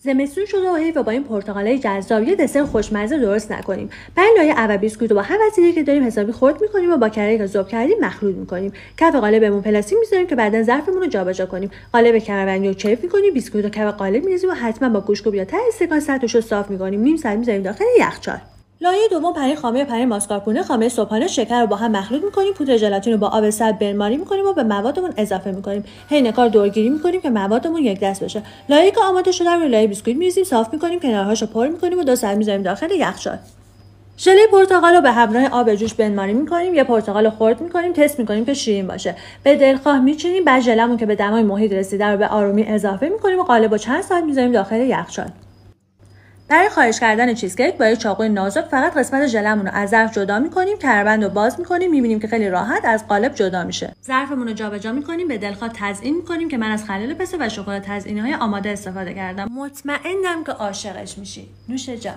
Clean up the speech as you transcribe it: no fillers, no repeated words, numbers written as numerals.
زمستون شده و حیف با این پرتقالای جذاب یه دسر خوشمزه درست نکنیم. برای لایه اول بیسکویت رو با هر وسیله‌ای که داریم حسابی خرد می‌کنیم و با کره‌ای که ذوب کردیم مخلوط می‌کنیم. کف قالبمون پلاستیک می‌ذاریم که بعداً ظرفمون رو جابجا کنیم. قالب کمربندی رو چیف می‌کنیم، بیسکویت رو کف قالب می‌ریزیم و حتما با گوشت یا ته استکان سطحش رو صاف می‌کنیم. نیم ساعت می‌ذاریم داخل یخچال. لایه دوم پنیر خامه، پنیر ماسکارپونه، خامه صبحانه، شکر رو با هم مخلوط می‌کنیم. پودر ژلاتین رو با آب سرد بنماری می‌کنیم و به موادمون اضافه می‌کنیم. حین کار دورگیری می‌کنیم که موادمون یک دست بشه. لایه‌ای که آماده شده رو لایه بیسکویت می‌ریزیم، صاف می‌کنیم، کنارهاشو پر می‌کنیم و 2 ساعت می‌ذاریم داخل یخچال. ژله پرتقال رو به همراه آب جوش بنماری می‌کنیم. یه پرتقال رو خرد می‌کنیم، تست می‌کنیم که شیرین باشه. به دلخواه می‌چینیم. بعد ژلمون که به دمای محیط رسیده رو به آرومی اضافه می‌کنیم و قالب رو چند ساعت می‌ذاریم داخل یخچال. برای خارج کردن چیزکیک با یک چاقوی نازک فقط قسمت ژلمون رو از ظرف جدا می‌کنیم، تربند رو باز می‌کنیم، می‌بینیم که خیلی راحت از قالب جدا میشه. ظرفمون رو جابجا می‌کنیم، به دلخواه تزیین می‌کنیم که من از خلیل پسته و شکلات تزیینی‌های آماده استفاده کردم. مطمئنم که عاشقش میشی. نوش جان.